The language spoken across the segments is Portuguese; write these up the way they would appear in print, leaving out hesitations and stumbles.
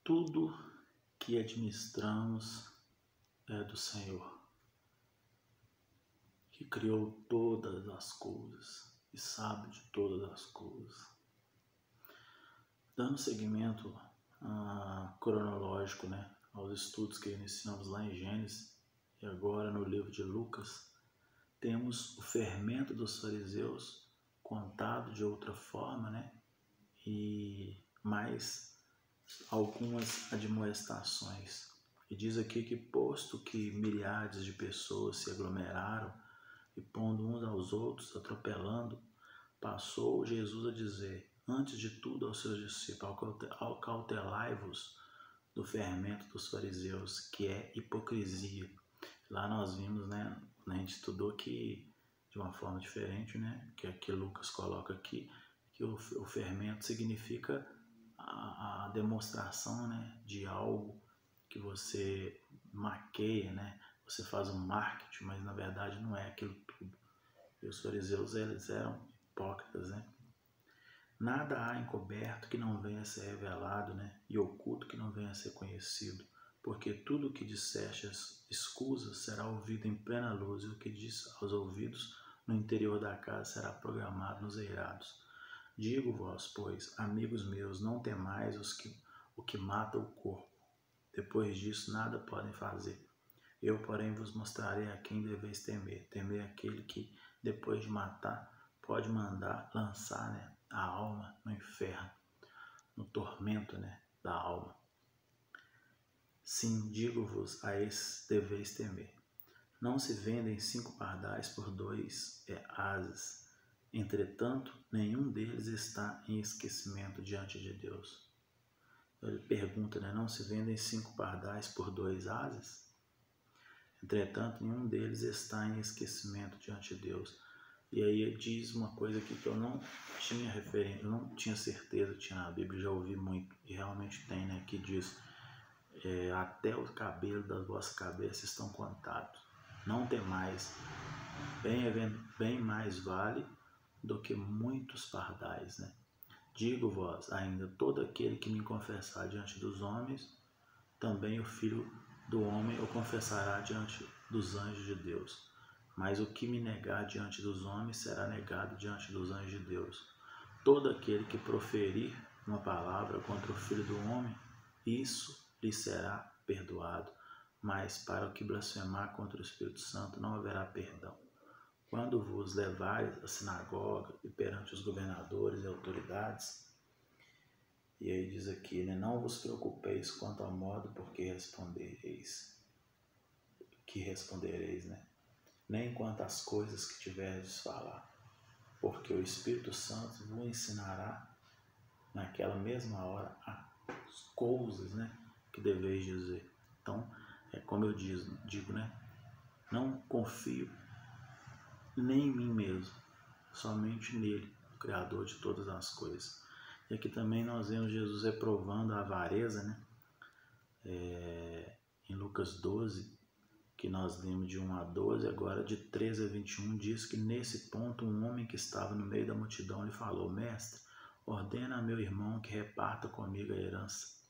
Tudo que administramos é do Senhor, que criou todas as coisas e sabe de todas as coisas. Dando seguimento cronológico, aos estudos que iniciamos lá em Gênesis e agora no livro de Lucas, temos o fermento dos fariseus contado de outra forma, e mais algumas admoestações. E diz aqui que, posto que milhares de pessoas se aglomeraram e pondo uns aos outros, atropelando, passou Jesus a dizer, antes de tudo aos seus discípulos, acautelai-vos do fermento dos fariseus, que é hipocrisia. Lá nós vimos, a gente estudou que, de uma forma diferente, que aqui Lucas coloca aqui, que o fermento significa a demonstração, de algo que você maqueia, você faz um marketing, mas na verdade não é aquilo tudo. E os fariseus, eles eram hipócritas, Nada há encoberto que não venha a ser revelado, e oculto que não venha a ser conhecido, porque tudo o que disseste escusas será ouvido em plena luz, e o que diz aos ouvidos no interior da casa será programado nos eirados. Digo-vos, pois, amigos meus, não temais o que mata o corpo. Depois disso, nada podem fazer. Eu, porém, vos mostrarei a quem deveis temer. Temer aquele que, depois de matar, pode mandar lançar a alma no inferno, no tormento da alma. Sim, digo-vos, a esse deveis temer. Não se vendem 5 pardais por 2 ases. Entretanto, nenhum deles está em esquecimento diante de Deus. Ele pergunta, não se vendem 5 pardais por 2 ases? Entretanto, nenhum deles está em esquecimento diante de Deus. E aí ele diz uma coisa aqui que eu não tinha referência, eu não tinha certeza, tinha na Bíblia, já ouvi muito, e realmente tem, que diz, até o cabelo das vossas cabeças estão contados. Não temais, bem mais vale do que muitos pardais, Digo-vos ainda, todo aquele que me confessar diante dos homens, também o Filho do Homem o confessará diante dos anjos de Deus. Mas o que me negar diante dos homens será negado diante dos anjos de Deus. Todo aquele que proferir uma palavra contra o Filho do Homem, isso lhe será perdoado. Mas para o que blasfemar contra o Espírito Santo não haverá perdão. Quando vos levares à sinagoga e perante os governadores e autoridades, e aí diz aqui, não vos preocupeis quanto ao modo por que respondereis, nem quanto às coisas que tiverdes de falar, porque o Espírito Santo vos ensinará naquela mesma hora as coisas, que deveis dizer. Então, é como eu digo, não confio nem em mim mesmo, somente nele, o Criador de todas as coisas. E aqui também nós vemos Jesus reprovando a avareza, em Lucas 12, que nós lemos de 1 a 12, agora de 13 a 21, diz que nesse ponto um homem que estava no meio da multidão lhe falou, mestre, ordena a meu irmão que reparta comigo a herança.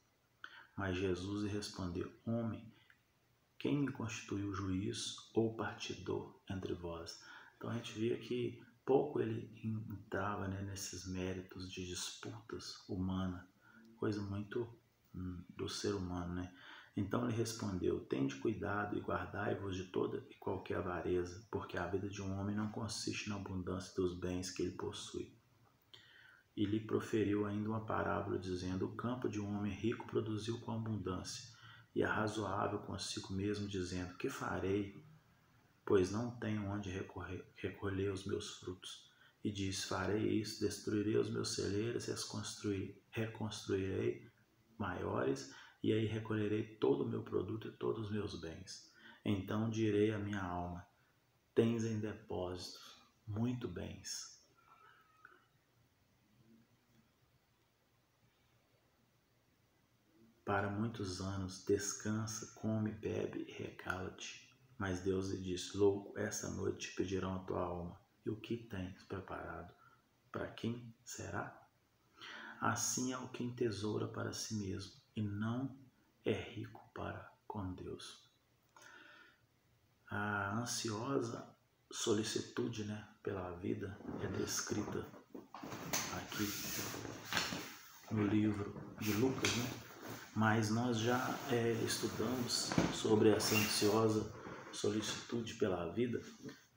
Mas Jesus lhe respondeu, homem, quem me constituiu juiz ou partidor entre vós? Então a gente via que pouco ele entrava nesses méritos de disputas humanas, coisa muito do ser humano, Então ele respondeu, tende cuidado e guardai-vos de toda e qualquer avareza, porque a vida de um homem não consiste na abundância dos bens que ele possui. E lhe proferiu ainda uma parábola, dizendo, o campo de um homem rico produziu com abundância, e arrazoável consigo mesmo, dizendo, que farei, pois não tenho onde recolher os meus frutos. E diz, farei isso, destruirei os meus celeiros e as reconstruirei maiores, e aí recolherei todo o meu produto e todos os meus bens. Então direi à minha alma, tens em depósito muito bens. Para muitos anos, descansa, come, bebe e regala-te. Mas Deus lhe disse, louco, esta noite te pedirão a tua alma. E o que tens preparado? Para quem será? Assim é o que entesoura para si mesmo, e não é rico para com Deus. A ansiosa solicitude, né, pela vida é descrita aqui no livro de Lucas, né? Mas nós já estudamos sobre essa ansiosa solicitude pela vida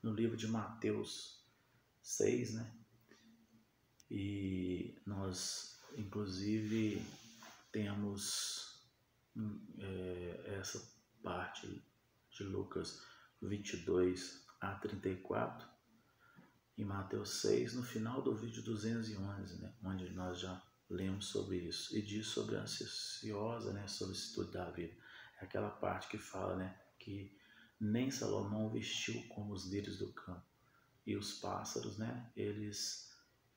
no livro de Mateus 6, né? E nós, inclusive, temos essa parte de Lucas 22 a 34, em Mateus 6, no final do vídeo 211, né? Onde nós já lemos sobre isso, e diz sobre a ansiosa, né, solicitude da vida. É aquela parte que fala, né, que nem Salomão vestiu como os lírios do campo. E os pássaros, né, eles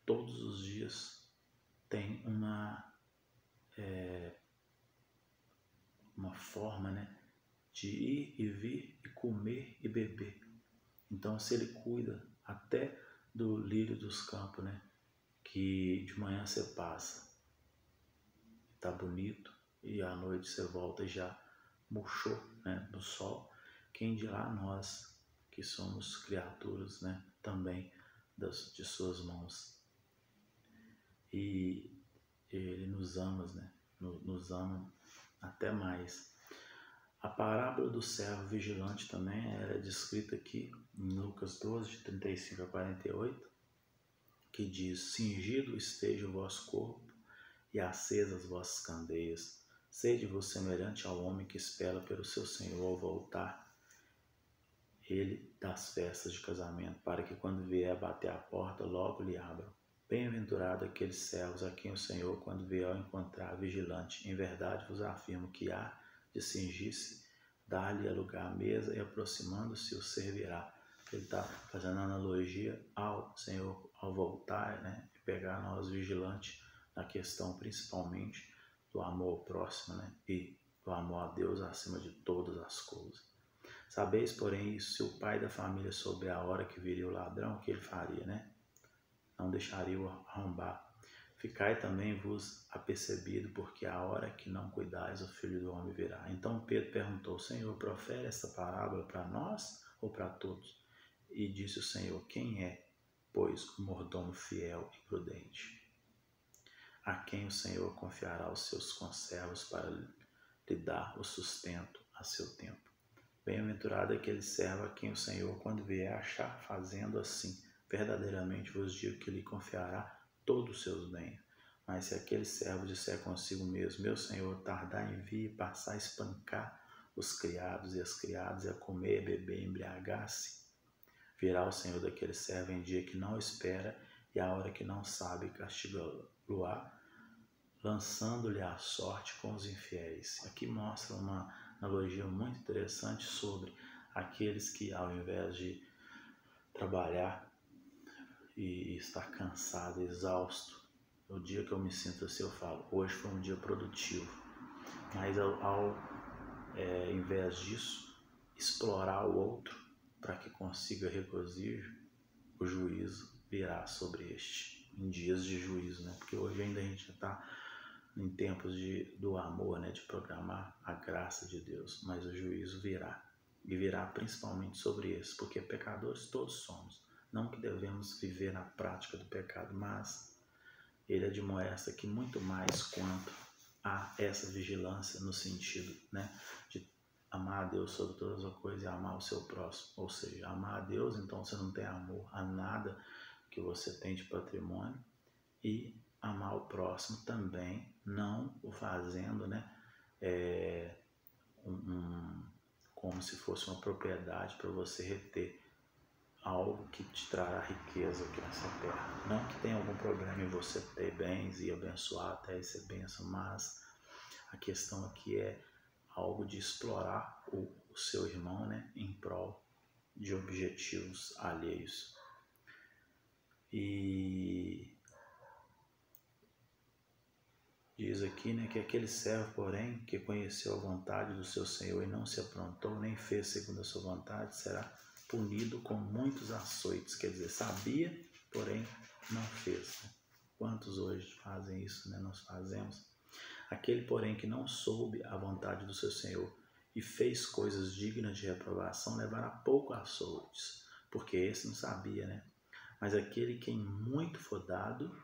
todos os dias têm uma forma, né, de ir e vir e comer e beber. Então, se ele cuida até do lírio dos campos, né, que de manhã você passa, tá bonito, e à noite você volta e já murchou, né, no sol, quem dirá nós que somos criaturas, né, também de suas mãos. E ele nos ama, né, nos ama até mais. A parábola do servo vigilante também era descrita aqui em Lucas 12, de 35 a 48, que diz: cingido esteja o vosso corpo e acesas vossas candeias. Sede-vos semelhante ao homem que espera pelo seu Senhor ao voltar ele das festas de casamento, para que quando vier bater a porta, logo lhe abram. Bem-aventurado aqueles servos a quem o Senhor, quando vier encontrar vigilante, em verdade vos afirmo que há de cingir-se, dar-lhe lugar à mesa e aproximando-se o servirá. Ele está fazendo analogia ao Senhor ao voltar, né, e pegar nós vigilantes na questão principalmente do amor ao próximo, né, e do amor a Deus acima de todas as coisas. Sabeis, porém, isso, se o pai da família souber a hora que viria o ladrão, o que ele faria, né? Não deixaria o arrombar. Ficai também vos apercebido, porque a hora que não cuidais, o Filho do Homem virá. Então Pedro perguntou: Senhor, profere esta parábola para nós ou para todos? E disse o Senhor: quem é, pois, o mordomo fiel e prudente, a quem o Senhor confiará os seus conservos para lhe dar o sustento a seu tempo? Bem-aventurado aquele servo a quem o Senhor, quando vier, achar fazendo assim. Verdadeiramente vos digo que lhe confiará todos os seus bens. Mas se aquele servo disser consigo mesmo: meu Senhor tardar em vir e passar a espancar os criados e as criadas, e a comer, beber, embriagar-se, virá o Senhor daquele servo em dia que não espera e a hora que não sabe, castiga-lo-á, lançando-lhe a sorte com os infiéis. Aqui mostra uma analogia muito interessante sobre aqueles que, ao invés de trabalhar e estar cansado, exausto, no dia que eu me sinto assim, eu falo: hoje foi um dia produtivo. Mas ao invés disso, explorar o outro para que consiga regozijo, o juízo virá sobre este, em dias de juízo, né? Porque hoje ainda a gente está em tempos do amor, né, de programar a graça de Deus, mas o juízo virá, e virá principalmente sobre esses, porque pecadores todos somos. Não que devemos viver na prática do pecado, mas ele admoesta que muito mais quanto a essa vigilância no sentido, né, de amar a Deus sobre todas as coisas e amar o seu próximo. Ou seja, amar a Deus, então você não tem amor a nada que você tem de patrimônio, e amar o próximo também, não o fazendo, né, como se fosse uma propriedade para você reter algo que te trará riqueza aqui nessa terra. Não que tenha algum problema em você ter bens e abençoar até ser bênção, mas a questão aqui é algo de explorar o seu irmão, né, em prol de objetivos alheios. E diz aqui, né, que aquele servo, porém, que conheceu a vontade do seu Senhor e não se aprontou, nem fez segundo a sua vontade, será punido com muitos açoites. Quer dizer, sabia, porém não fez. Quantos hoje fazem isso, né? Nós fazemos. Aquele, porém, que não soube a vontade do seu Senhor e fez coisas dignas de reprovação, levará pouco açoites, porque esse não sabia, né? Mas aquele quem muito for dado,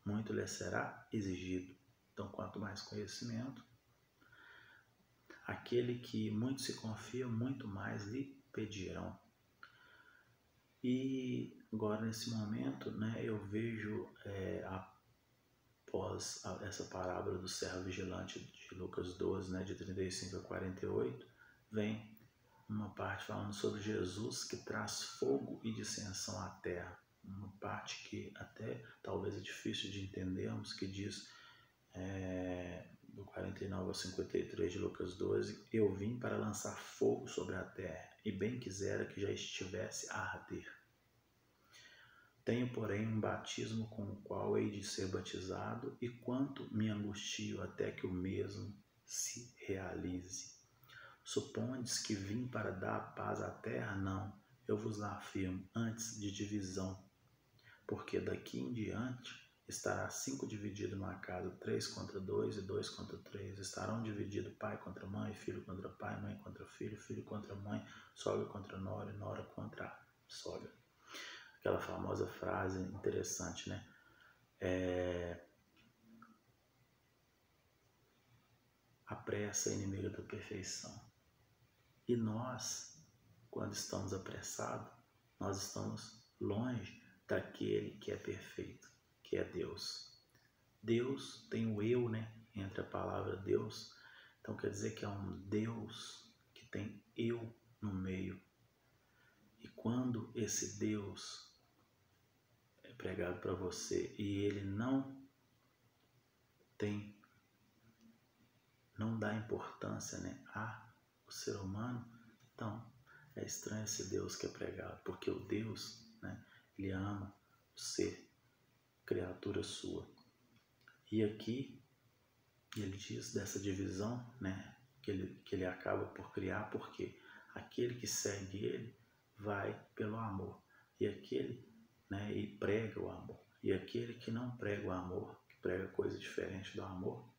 muito lhe será exigido. Então, quanto mais conhecimento, aquele que muito se confia, muito mais lhe pedirão. E agora, nesse momento, né, eu vejo, após essa parábola do servo vigilante de Lucas 12, né, de 35 a 48, vem uma parte falando sobre Jesus que traz fogo e dissensão à terra. Uma parte que até talvez é difícil de entendermos, que diz, do 49 ao 53 de Lucas 12, eu vim para lançar fogo sobre a terra, e bem quisera que já estivesse a arder. Tenho, porém, um batismo com o qual hei de ser batizado, e quanto me angustio até que o mesmo se realize. Supondes que vim para dar paz à terra? Não, eu vos afirmo, antes de divisão, porque daqui em diante estará 5 dividido numa casa, 3 contra 2 e 2 contra 3. Estarão divididos pai contra mãe, filho contra pai, mãe contra filho, filho contra mãe, sogra contra nora e nora contra sogra. Aquela famosa frase interessante, né? A pressa é inimiga da perfeição. E nós, quando estamos apressados, nós estamos longe daquele que é perfeito, que é Deus. Deus tem o eu, né? Entre a palavra Deus. Então quer dizer que é um Deus que tem eu no meio. E quando esse Deus é pregado para você e ele não dá importância, né, ao ser humano, então é estranho esse Deus que é pregado, porque o Deus, né, ele ama o ser, criatura sua. E aqui ele diz dessa divisão, né, que ele acaba por criar, porque aquele que segue ele vai pelo amor, e aquele, né, e prega o amor, e aquele que não prega o amor, que prega coisa diferente do amor,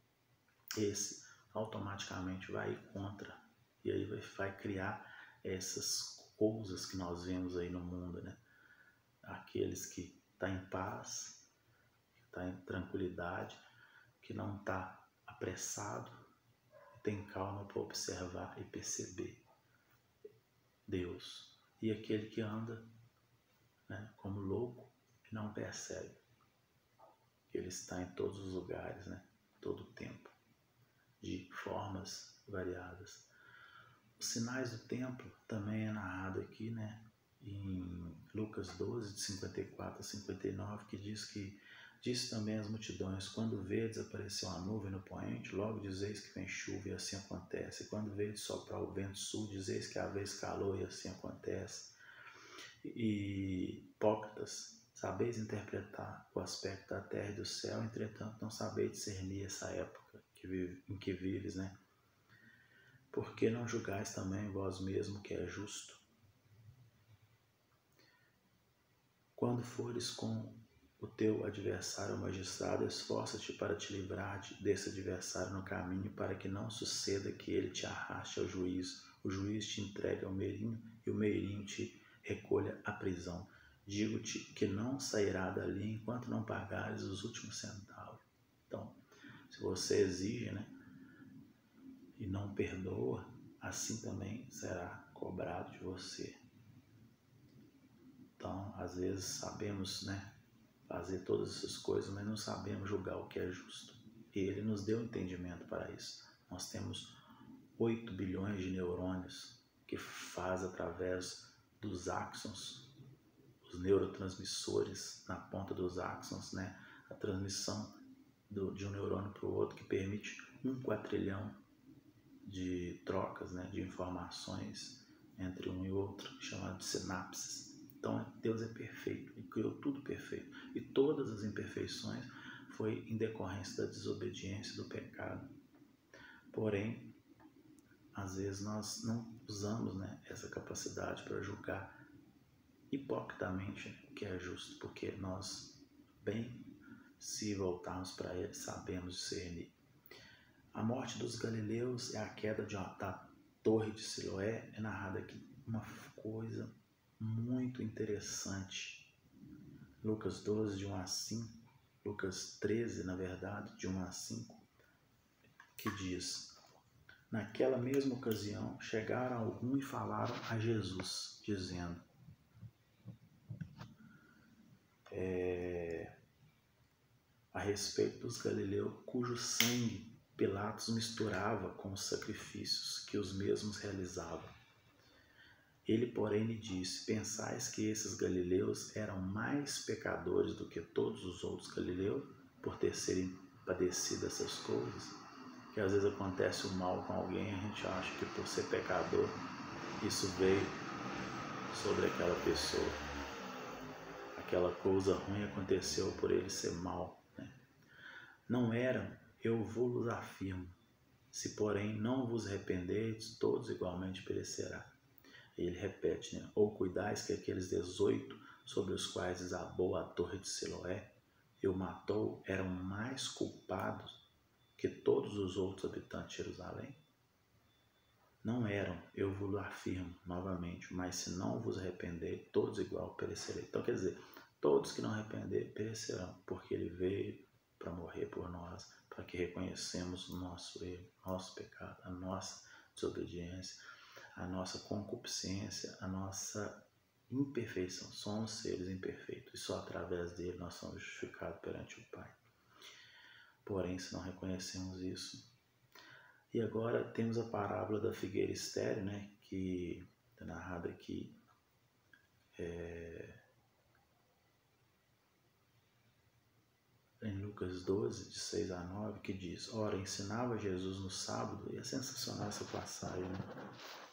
esse automaticamente vai ir contra, e aí vai criar essas coisas que nós vemos aí no mundo, né? Aqueles que estão em paz, que estão em tranquilidade, que não está apressado, tem calma para observar e perceber Deus. E aquele que anda, né, como louco e não percebe que ele está em todos os lugares, né, todo o tempo, de formas variadas. Os sinais do templo também é narrado aqui, né, em Lucas 12, de 54 a 59, que diz que disse também às multidões: quando vedes aparecer uma nuvem no poente, logo dizeis que vem chuva, e assim acontece. Quando vedes soprar o vento sul, dizeis que haveis calor, e assim acontece. E hipócritas, sabeis interpretar o aspecto da terra e do céu, entretanto não sabeis discernir essa época em que vives, né? Por que não julgais também vós mesmo que é justo? Quando fores com o teu adversário magistrado, esforça-te para te livrar desse adversário no caminho, para que não suceda que ele te arraste ao juízo, o juiz te entregue ao meirinho e o meirinho te recolha à prisão. Digo-te que não sairá dali enquanto não pagares os últimos centavos. Então, se você exige, né, e não perdoa, assim também será cobrado de você. Então, às vezes sabemos, né, fazer todas essas coisas, mas não sabemos julgar o que é justo. E ele nos deu entendimento para isso. Nós temos 8 bilhões de neurônios que faz através dos áxons, os neurotransmissores na ponta dos áxons, né, a transmissão de um neurônio para o outro, que permite 1 quatrilhão de trocas, né, de informações entre um e outro, chamado de sinapses. Então Deus é perfeito e criou tudo perfeito, e todas as imperfeições foi em decorrência da desobediência, do pecado. Porém, às vezes nós não usamos, né, essa capacidade para julgar hipocritamente o que é justo, porque nós, bem, se voltarmos para ele, sabemos discernir. A morte dos galileus e a queda da torre de Siloé é narrada aqui uma coisa muito interessante. Lucas 12, de 1 a 5, Lucas 13, na verdade, de 1 a 5, que diz: naquela mesma ocasião, chegaram alguns e falaram a Jesus, dizendo: a respeito dos galileus, cujo sangue Pilatos misturava com os sacrifícios que os mesmos realizavam. Ele, porém, lhe disse: pensais que esses galileus eram mais pecadores do que todos os outros galileus, por terem padecido essas coisas? Que às vezes acontece o mal com alguém e a gente acha que por ser pecador, isso veio sobre aquela pessoa. Aquela coisa ruim aconteceu por ele ser mal, né? Não eram, eu vos afirmo, se porém não vos arrependeis, todos igualmente perecerá. Ele repete, né? Ou cuidais que aqueles 18 sobre os quais desabou a torre de Siloé e o matou eram mais culpados que todos os outros habitantes de Jerusalém? Não eram, eu vos afirmo novamente, mas se não vos arrepender, todos igual perecerei. Então quer dizer, todos que não arrepender perecerão, porque ele veio para morrer por nós, para que reconhecemos o nosso erro, nosso pecado, a nossa desobediência, a nossa concupiscência, a nossa imperfeição. Somos seres imperfeitos e só através dele nós somos justificados perante o Pai. Porém, se não reconhecemos isso... E agora temos a parábola da figueira estéril, né, que é narrada aqui em Lucas 12, de 6 a 9, que diz: ora, ensinava Jesus no sábado, e é sensacional essa passagem, né?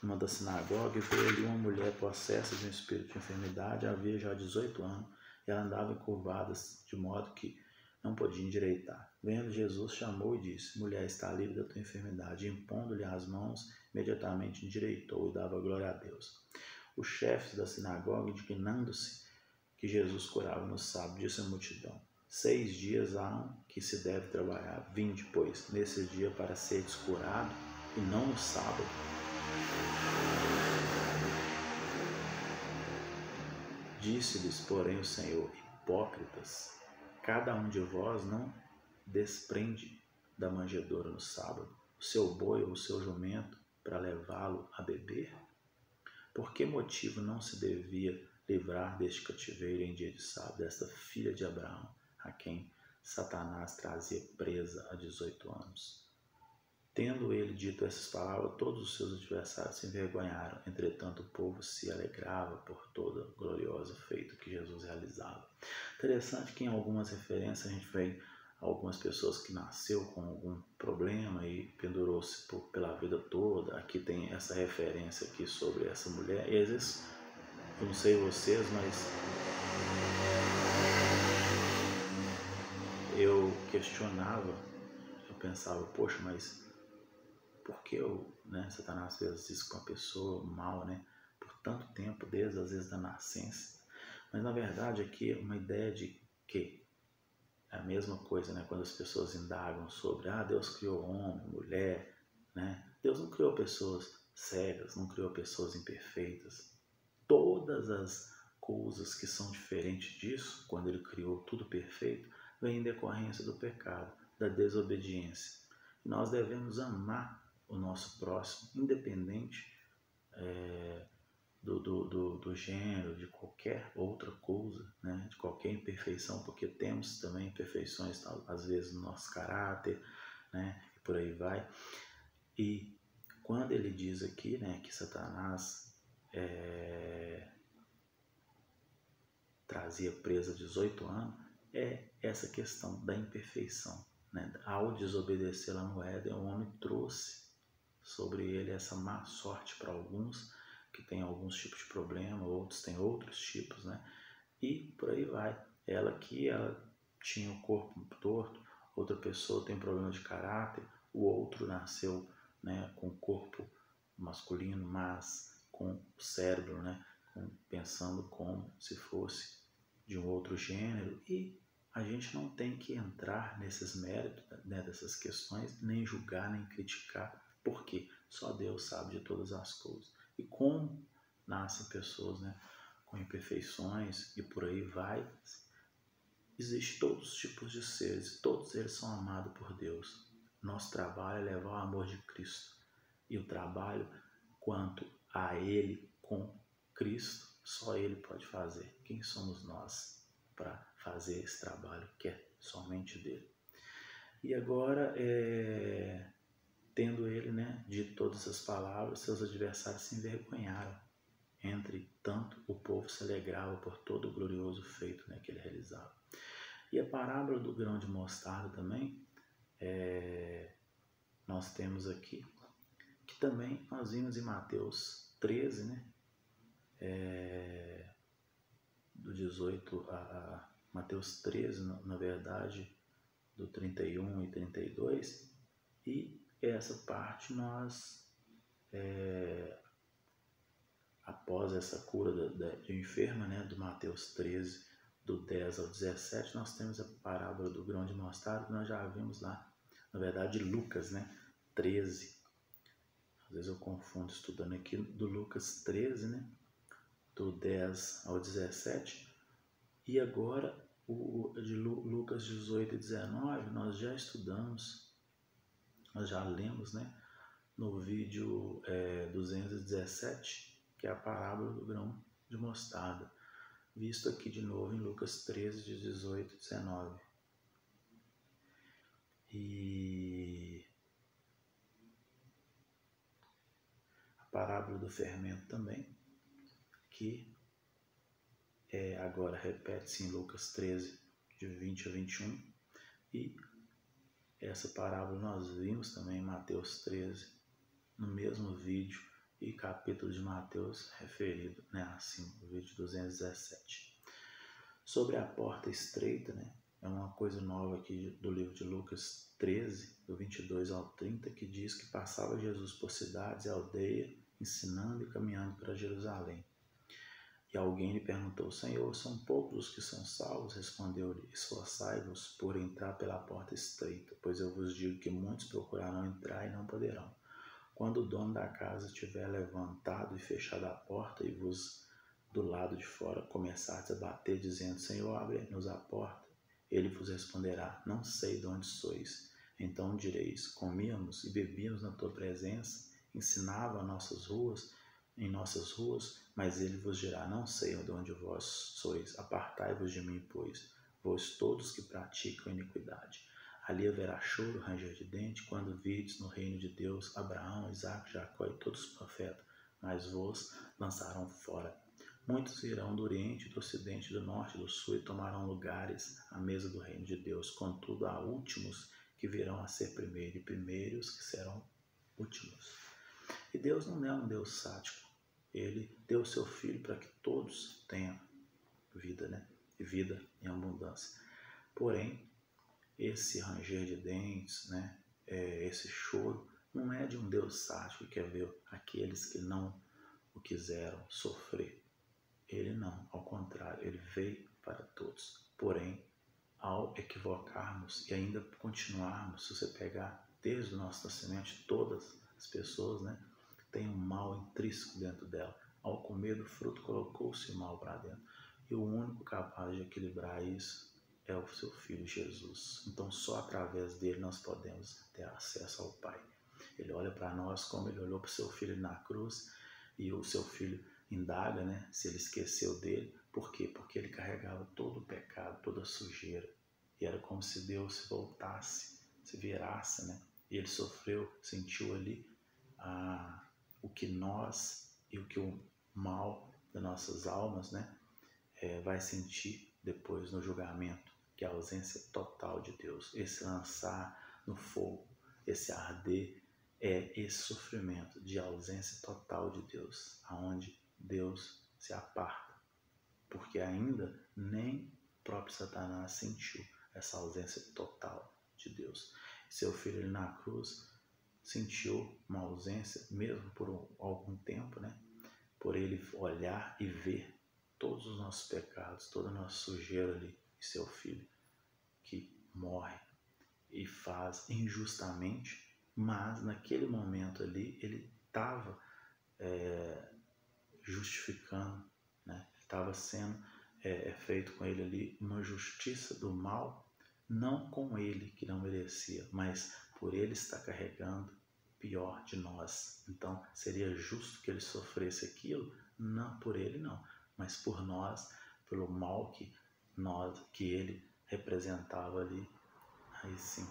Numa da sinagoga, e veio ali uma mulher possessa de um espírito de enfermidade, havia já 18 anos, e ela andava encurvada, de modo que não podia endireitar. Vendo Jesus, chamou e disse: mulher, está livre da tua enfermidade. E impondo-lhe as mãos, imediatamente endireitou e dava glória a Deus. Os chefes da sinagoga, indignando-se que Jesus curava no sábado, disse à multidão: 6 dias há que se deve trabalhar. Vinde, pois, nesse dia para seres curado, e não no sábado. Disse-lhes, porém, o Senhor: hipócritas, cada um de vós não desprende da manjedoura no sábado o seu boi ou o seu jumento para levá-lo a beber? Por que motivo não se devia livrar deste cativeiro em dia de sábado, desta filha de Abraão, a quem Satanás trazia presa há 18 anos? Tendo ele dito essas palavras, todos os seus adversários se envergonharam. Entretanto, o povo se alegrava por todo o glorioso feito que Jesus realizava. Interessante que em algumas referências a gente vê algumas pessoas que nasceu com algum problema e pendurou-se pela vida toda. Aqui tem essa referência aqui sobre essa mulher. E às vezes, eu não sei vocês, mas eu questionava, eu pensava, poxa, mas por que Satanás fez isso com a pessoa mal, né? Por tanto tempo, desde às vezes da nascença. Mas na verdade aqui é uma ideia de que é a mesma coisa, né? Quando as pessoas indagam sobre, Deus criou homem, mulher, né? Deus não criou pessoas cegas, não criou pessoas imperfeitas. Todas as coisas que são diferentes disso, quando ele criou tudo perfeito, vem em decorrência do pecado, da desobediência. E nós devemos amar o nosso próximo, independente do gênero, de qualquer outra coisa, né? De qualquer imperfeição, porque temos também imperfeições, às vezes, no nosso caráter, né? E por aí vai. E quando ele diz aqui, né, que Satanás trazia presa 18 anos, é essa questão da imperfeição, né? Ao desobedecer lá no Éden, o homem trouxe sobre ele essa má sorte para alguns, que tem alguns tipos de problema, outros têm outros tipos, né? E por aí vai. Ela tinha o corpo torto, outra pessoa tem problema de caráter, o outro nasceu, né, com o corpo masculino, mas com o cérebro, né, pensando como se fosse de um outro gênero, e a gente não tem que entrar nesses méritos, né, dessas questões, nem julgar, nem criticar, porque só Deus sabe de todas as coisas. E como nascem pessoas, né, com imperfeições e por aí vai, existem todos os tipos de seres, todos eles são amados por Deus. Nosso trabalho é levar o amor de Cristo. E o trabalho quanto a Ele com Cristo, só Ele pode fazer. Quem somos nós para fazer esse trabalho que é somente dele? E agora, tendo Ele, né, dito todas essas palavras, seus adversários se envergonharam. Entre tanto, o povo se alegrava por todo o glorioso feito, né, que ele realizava. E a parábola do grão de mostarda também, nós temos aqui, que também nós vimos em Mateus 13, né, do 18 a Mateus 13, na verdade, do 31 e 32, e essa parte nós, após essa cura do enfermo, né, do Mateus 13, do 10 ao 17, nós temos a parábola do grão de mostarda, que nós já vimos lá, na verdade, Lucas, né, 13. Às vezes eu confundo estudando aqui do Lucas 13, né, do 10 ao 17, e agora o de Lucas 18 e 19 nós já estudamos, nós já lemos, né, no vídeo 217, que é a parábola do grão de mostarda, visto aqui de novo em Lucas 13, de 18 e 19. E a parábola do fermento também, que agora repete-se em Lucas 13, de 20 a 21. E essa parábola nós vimos também em Mateus 13, no mesmo vídeo e capítulo de Mateus referido, né, assim, o vídeo 217. Sobre a porta estreita, né, é uma coisa nova aqui do livro de Lucas 13, do 22 ao 30, que diz que passava Jesus por cidades e aldeia, ensinando e caminhando para Jerusalém. E alguém lhe perguntou: Senhor, são poucos os que são salvos? Respondeu-lhe: esforçai-vos por entrar pela porta estreita, pois eu vos digo que muitos procurarão entrar e não poderão. Quando o dono da casa tiver levantado e fechado a porta e vos do lado de fora começardes a bater, dizendo: Senhor, abre-nos a porta, ele vos responderá: não sei de onde sois. Então direis: comíamos e bebíamos na tua presença, ensinava em nossas ruas, mas ele vos dirá: não sei de onde vós sois, apartai-vos de mim, pois, vós todos que praticam iniquidade. Ali haverá choro, ranger de dente, quando virdes no reino de Deus Abraão, Isaque, Jacó e todos os profetas, mas vos lançarão fora. Muitos virão do Oriente, do Ocidente, do Norte e do Sul e tomarão lugares à mesa do reino de Deus. Contudo, há últimos que virão a ser primeiros e primeiros que serão últimos. E Deus não é um Deus sádico. Ele deu o seu Filho para que todos tenham vida, né? E vida em abundância. Porém, esse ranger de dentes, né? Esse choro, não é de um Deus sádico que quer ver aqueles que não o quiseram sofrer. Ele não, ao contrário, ele veio para todos. Porém, ao equivocarmos e ainda continuarmos, se você pegar desde o nosso nascimento, todas as pessoas, né, têm um mal intrínseco dentro dela. Ao comer do fruto, colocou-se o mal para dentro. E o único capaz de equilibrar isso é o seu Filho Jesus. Então, só através dele nós podemos ter acesso ao Pai. Ele olha para nós como ele olhou para o seu Filho na cruz, e o seu Filho indaga, né, se ele esqueceu dele. Por quê? Porque ele carregava todo o pecado, toda a sujeira. E era como se Deus se voltasse, se virasse, né? E ele sofreu, sentiu ali o que nós e o que o mal das nossas almas, né, vai sentir depois no julgamento, que é a ausência total de Deus. Esse lançar no fogo, esse arder, é esse sofrimento de ausência total de Deus, aonde Deus se aparta, porque ainda nem o próprio Satanás sentiu essa ausência total de Deus. Seu Filho ele, na cruz sentiu uma ausência, mesmo por algum tempo, né? Por ele olhar e ver todos os nossos pecados, toda a nossa sujeira ali, e seu Filho que morre e faz injustamente, mas naquele momento ali ele estava justificando, né? Estava sendo feito com ele ali uma justiça do mal, não com ele que não merecia, mas por ele estar carregando o pior de nós. Então seria justo que ele sofresse aquilo, não por ele não, mas por nós, pelo mal que ele representava ali. Aí sim,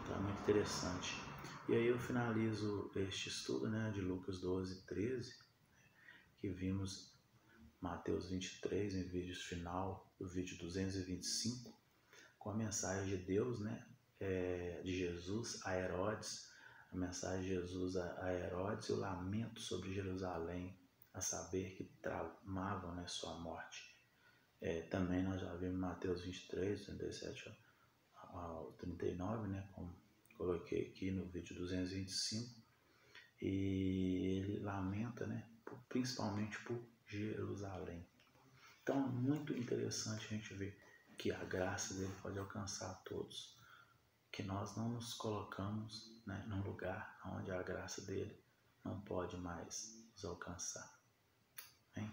então é muito interessante. E aí eu finalizo este estudo, né, de Lucas 12, 13, que vimos Mateus 23, em vídeo final, o vídeo 225, com a mensagem de Deus, né, de Jesus a Herodes, a mensagem de Jesus a Herodes e o lamento sobre Jerusalém, a saber que tramavam, né, sua morte. Também nós já vimos Mateus 23, 37 ao 39, né, como coloquei aqui no vídeo 225, e ele lamenta, né, principalmente por Jerusalém. Então é muito interessante a gente ver que a graça dele pode alcançar a todos, que nós não nos colocamos, né, num lugar onde a graça dele não pode mais nos alcançar. Amém?